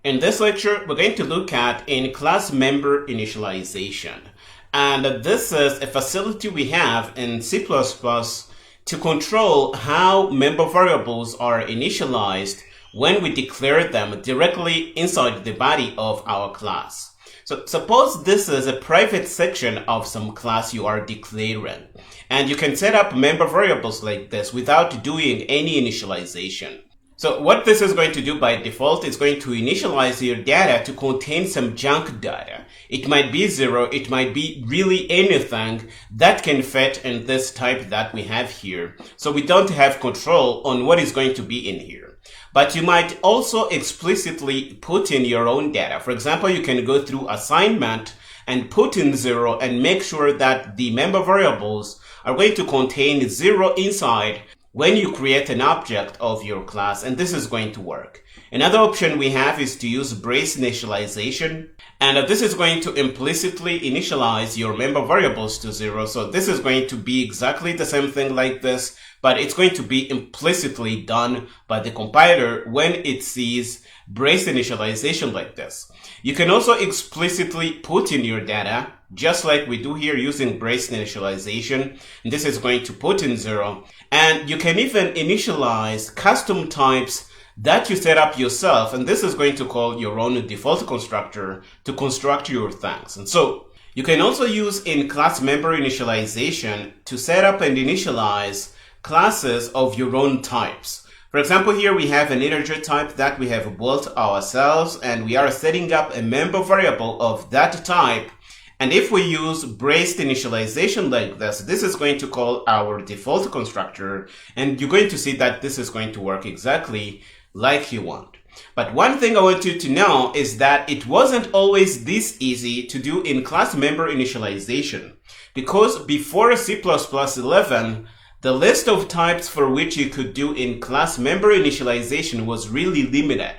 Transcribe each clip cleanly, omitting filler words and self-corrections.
In this lecture, we're going to look at in-class member initialization. And this is a facility we have in C++ to control how member variables are initialized when we declare them directly inside the body of our class. So suppose this is a private section of some class you are declaring, and you can set up member variables like this without doing any initialization. So what this is going to do by default is going to initialize your data to contain some junk data. It might be 0, it might be really anything that can fit in this type that we have here. So we don't have control on what is going to be in here. But you might also explicitly put in your own data. For example, you can go through assignment and put in 0 and make sure that the member variables are going to contain 0 inside when you create an object of your class, and this is going to work. Another option we have is to use brace initialization, and this is going to implicitly initialize your member variables to 0. So this is going to be exactly the same thing like this, but it's going to be implicitly done by the compiler when it sees brace initialization like this. You can also explicitly put in your data, just like we do here using brace initialization. And this is going to put in 0. And you can even initialize custom types that you set up yourself. And this is going to call your own default constructor to construct your things. And so you can also use in-class member initialization to set up and initialize classes of your own types. For example, here we have an integer type that we have built ourselves, and we are setting up a member variable of that type. And if we use braced initialization like this, this is going to call our default constructor, and you're going to see that this is going to work exactly like you want. But one thing I want you to know is that it wasn't always this easy to do in-class member initialization, because before C++ 11, the list of types for which you could do in-class member initialization was really limited.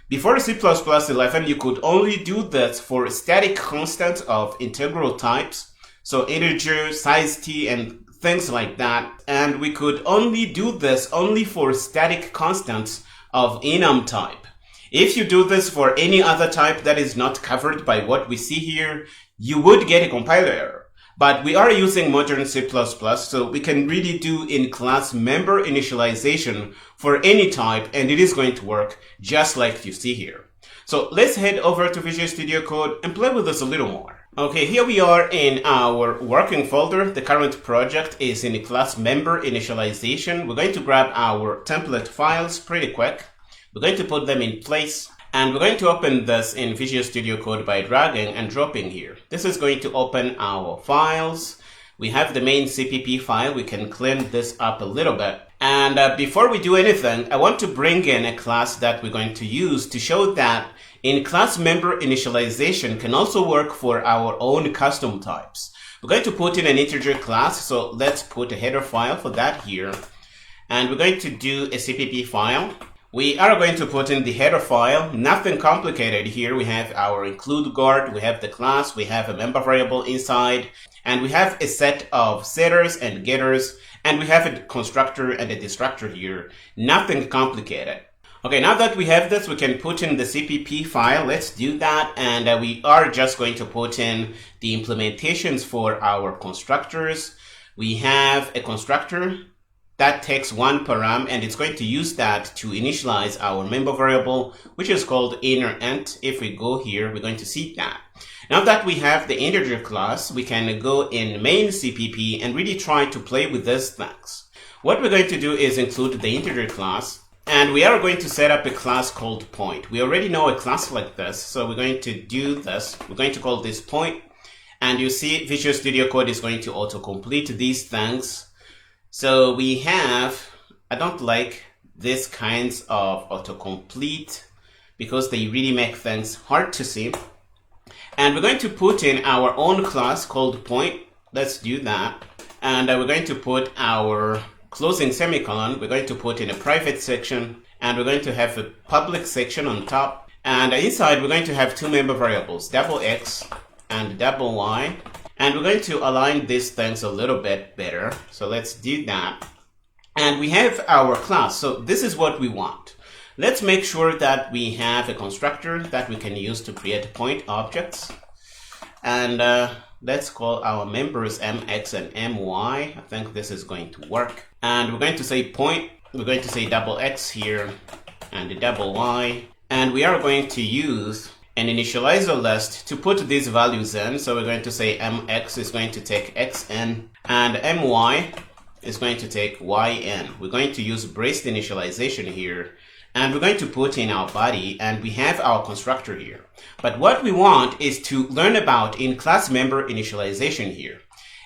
Before C++ 11, you could only do this for static constants of integral types, so integer, size t, and things like that. And we could only do this only for static constants of enum type. If you do this for any other type that is not covered by what we see here, you would get a compiler error. But we are using modern C++, so we can really do in-class member initialization for any type, and it is going to work just like you see here. So let's head over to Visual Studio Code and play with this a little more. Okay, here we are in our working folder. The current project is in-class member initialization. We're going to grab our template files pretty quick. We're going to put them in place. And we're going to open this in Visual Studio Code by dragging and dropping here. This is going to open our files. We have the main CPP file. We can clean this up a little bit. And before we do anything, I want to bring in a class that we're going to use to show that in-class member initialization can also work for our own custom types. We're going to put in an integer class, so let's put a header file for that here. And we're going to do a CPP file. We are going to put in the header file, nothing complicated here. We have our include guard, we have the class, we have a member variable inside, and we have a set of setters and getters, and we have a constructor and a destructor here. Nothing complicated. Okay, now that we have this, we can put in the CPP file. Let's do that, and we are just going to put in the implementations for our constructors. We have a constructor that takes one param, and it's going to use that to initialize our member variable, which is called inner int. If we go here, we're going to see that. Now that we have the integer class, we can go in main CPP and really try to play with these things. What we're going to do is include the integer class, and we are going to set up a class called point. We already know a class like this, so we're going to do this. We're going to call this point, and you see Visual Studio Code is going to autocomplete these things. So we have, I don't like these kinds of autocomplete because they really make things hard to see. And we're going to put in our own class called point. Let's do that. And we're going to put our closing semicolon. We're going to put in a private section, and we're going to have a public section on top. And inside, we're going to have two member variables, double x and double y. And we're going to align these things a little bit better. So let's do that. And we have our class. So this is what we want. Let's make sure that we have a constructor that we can use to create point objects. And let's call our members mx and my. I think this is going to work. And we're going to say point, we're going to say double x here and double y. And we are going to use an initializer list to put these values in. So we're going to say mx is going to take xn and my is going to take yn. We're going to use braced initialization here. And we're going to put in our body, and we have our constructor here. But what we want is to learn about in class member initialization here.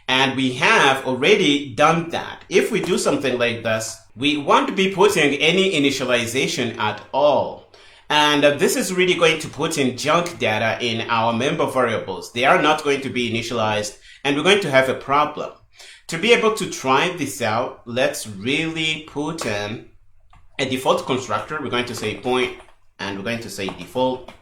And we have already done that. If we do something like this, we won't be putting any initialization at all. And this is really going to put in junk data in our member variables. They are not going to be initialized, and we're going to have a problem. To be able to try this out, let's really put in a default constructor. We're going to say point, and we're going to say default.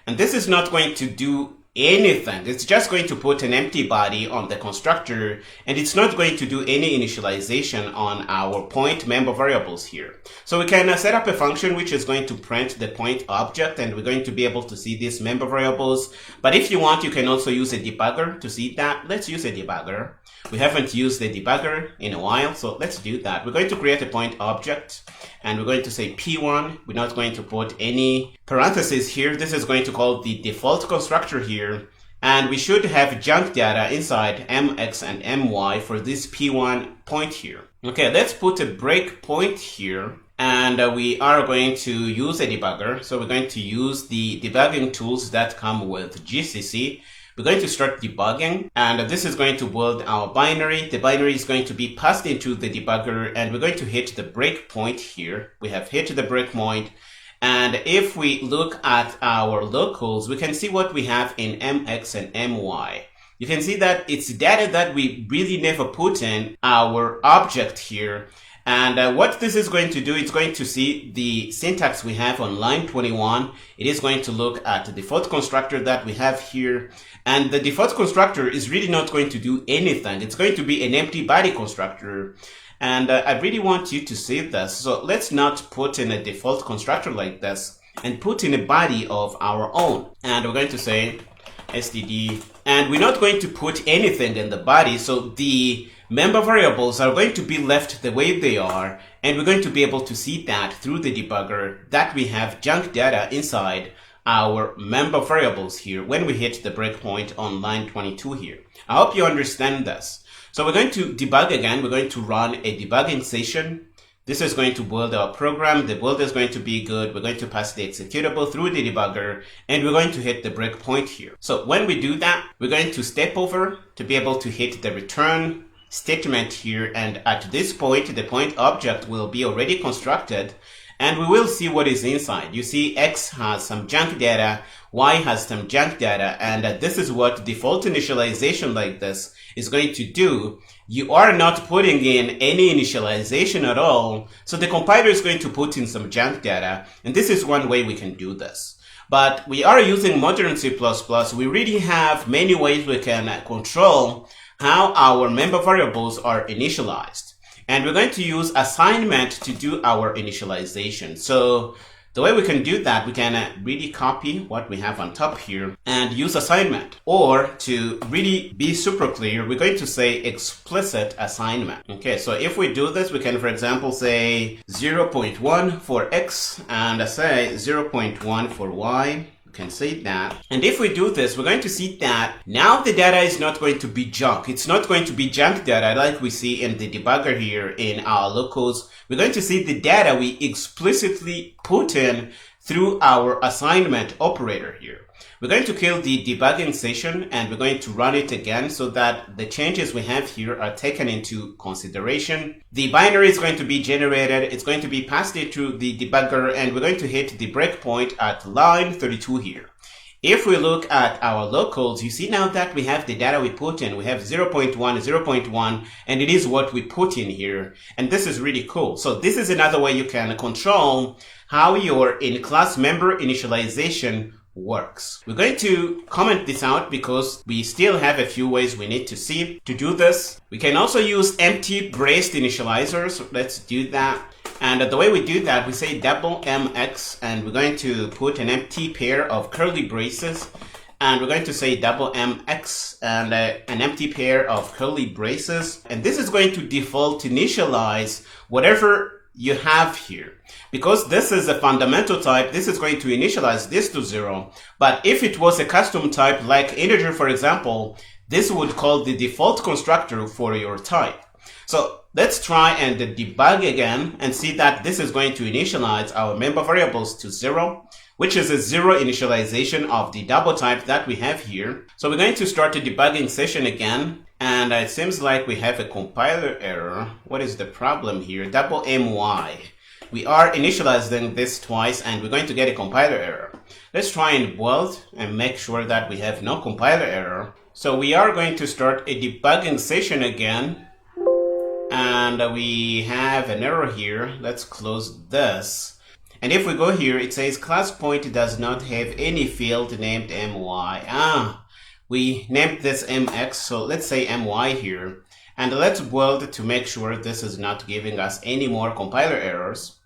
And this is not going to do anything. It's just going to put an empty body on the constructor, and it's not going to do any initialization on our point member variables here. So we can set up a function which is going to print the point object, and we're going to be able to see these member variables. But if you want, you can also use a debugger to see that. Let's use a debugger. We haven't used the debugger in a while, so let's do that. We're going to create a point object, and we're going to say P1. We're not going to put any parentheses here. This is going to call the default constructor here, and we should have junk data inside mx and my for this P1 point here. Okay, let's put a breakpoint here, and we are going to use a debugger. So we're going to use the debugging tools that come with GCC. We're going to start debugging, and this is going to build our binary. The binary is going to be passed into the debugger, and we're going to hit the breakpoint here. We have hit the breakpoint, and if we look at our locals, we can see what we have in mx and my. You can see that it's data that we really never put in our object here. And what this is going to do, it's going to see the syntax we have on line 21. It is going to look at the default constructor that we have here. And the default constructor is really not going to do anything. It's going to be an empty body constructor. And I really want you to see this. So let's not put in a default constructor like this and put in a body of our own. And we're going to say std. And we're not going to put anything in the body. So the member variables are going to be left the way they are, and we're going to be able to see that through the debugger that we have junk data inside our member variables here when we hit the breakpoint on line 22 here. I hope you understand this. So we're going to debug again. We're going to run a debugging session. This is going to build our program. The build is going to be good. We're going to pass the executable through the debugger, and we're going to hit the breakpoint here. So when we do that, we're going to step over to be able to hit the return statement here, and at this point the point object will be already constructed, and we will see what is inside. You see x has some junk data, y has some junk data, and this is what default initialization like this is going to do. You are not putting in any initialization at all, so the compiler is going to put in some junk data, and this is one way we can do this. But we are using modern C++. We really have many ways we can control how our member variables are initialized. And we're going to use assignment to do our initialization. So the way we can do that, we can really copy what we have on top here and use assignment. Or to really be super clear, we're going to say explicit assignment. Okay, so if we do this, we can, for example, say 0.1 for x and say 0.1 for y. Can say that. And if we do this, we're going to see that now the data is not going to be junk. It's not going to be junk data like we see in the debugger here in our locals. We're going to see the data we explicitly put in through our assignment operator here. We're going to kill the debugging session, and we're going to run it again so that the changes we have here are taken into consideration. The binary is going to be generated. It's going to be passed into the debugger, and we're going to hit the breakpoint at line 32 here. If we look at our locals, you see now that we have the data we put in. We have 0.1, 0.1, and it is what we put in here. And this is really cool. So this is another way you can control how your in-class member initialization works. We're going to comment this out because we still have a few ways we need to see to do this. We can also use empty braced initializers. Let's do that. And the way we do that, we say double mx, and we're going to put an empty pair of curly braces, and we're going to say double mx and an empty pair of curly braces, and this is going to default initialize whatever you have here. Because this is a fundamental type, this is going to initialize this to 0. But if it was a custom type like integer, for example, this would call the default constructor for your type. So let's try and debug again and see that this is going to initialize our member variables to 0, which is a 0 initialization of the double type that we have here. So we're going to start a debugging session again. And it seems like we have a compiler error. What is the problem here? Double my. We are initializing this twice and we're going to get a compiler error. Let's try and build and make sure that we have no compiler error. So we are going to start a debugging session again. And we have an error here. Let's close this. And if we go here, it says class point does not have any field named my. We named this mx, so let's say my here. And let's build to make sure this is not giving us any more compiler errors.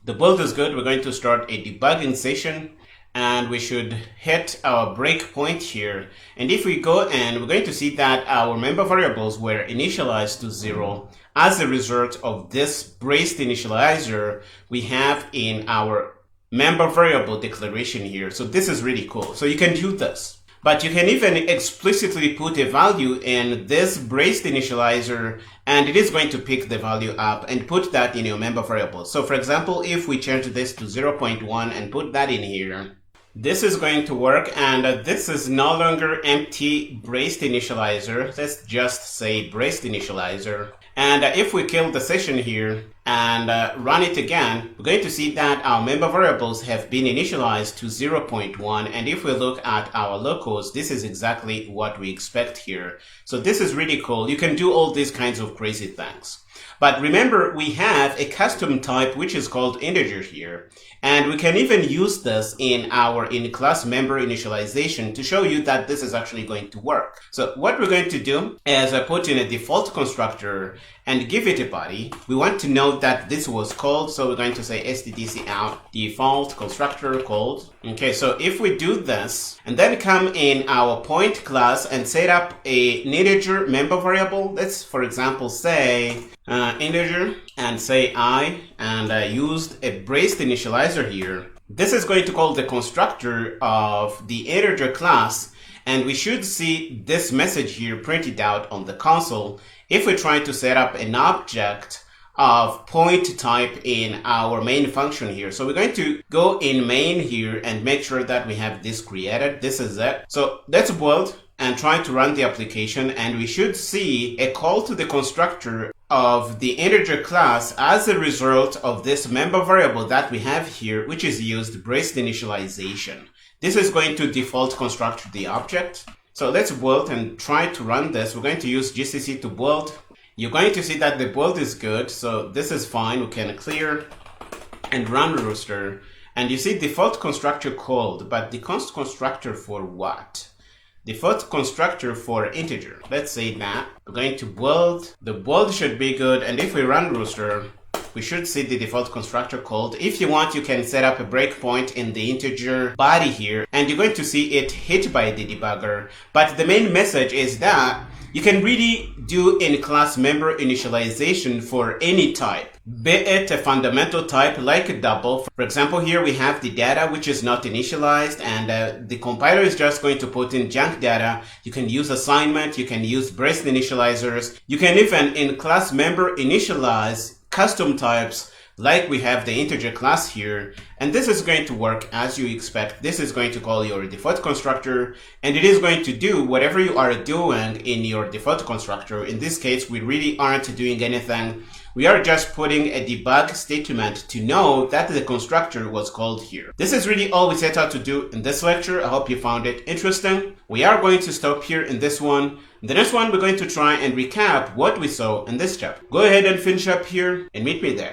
The build is good. We're going to start a debugging session and we should hit our breakpoint here. And if we go and we're going to see that our member variables were initialized to 0 as a result of this braced initializer we have in our member variable declaration here. So this is really cool. So you can do this. But you can even explicitly put a value in this braced initializer and it is going to pick the value up and put that in your member variable. So for example, if we change this to 0.1 and put that in here, this is going to work, and this is no longer empty braced initializer. Let's just say braced initializer. And if we kill the session here and run it again, we're going to see that our member variables have been initialized to 0.1. And if we look at our locals, this is exactly what we expect here. So this is really cool. You can do all these kinds of crazy things. But remember, we have a custom type which is called integer here. And we can even use this in our in-class member initialization to show you that this is actually going to work. So what we're going to do is put in a default constructor and give it a body. We want to know that this was called, so we're going to say stdc out default constructor called. Okay, so if we do this and then come in our point class and set up an integer member variable, let's for example say integer and say I, and I used a braced initializer here. This is going to call the constructor of the integer class, and we should see this message here printed out on the console if we try to set up an object of point type in our main function here. So we're going to go in main here and make sure that we have this created. This is it. So let's build and try to run the application, and we should see a call to the constructor of the integer class as a result of this member variable that we have here, which is used braced initialization. This is going to default construct the object. So let's build and try to run this. We're going to use GCC to build. You're going to see that the build is good, so this is fine. We can clear and run rooster. And you see default constructor called, but the const constructor for what? Default constructor for integer. Let's say that. We're going to build. The build should be good, and if we run rooster, we should see the default constructor called. If you want, you can set up a breakpoint in the integer body here, and you're going to see it hit by the debugger. But the main message is that you can really do in-class member initialization for any type, be it a fundamental type like a double. For example, here we have the data which is not initialized, and the compiler is just going to put in junk data. You can use assignment, you can use braced initializers, you can even in-class member initialize custom types like we have the integer class here, and this is going to work as you expect. This is going to call your default constructor, and it is going to do whatever you are doing in your default constructor. In this case, we really aren't doing anything. We are just putting a debug statement to know that the constructor was called here. This is really all we set out to do in this lecture. I hope you found it interesting. We are going to stop here in this one. In the next one, we're going to try and recap what we saw in this chapter. Go ahead and finish up here and meet me there.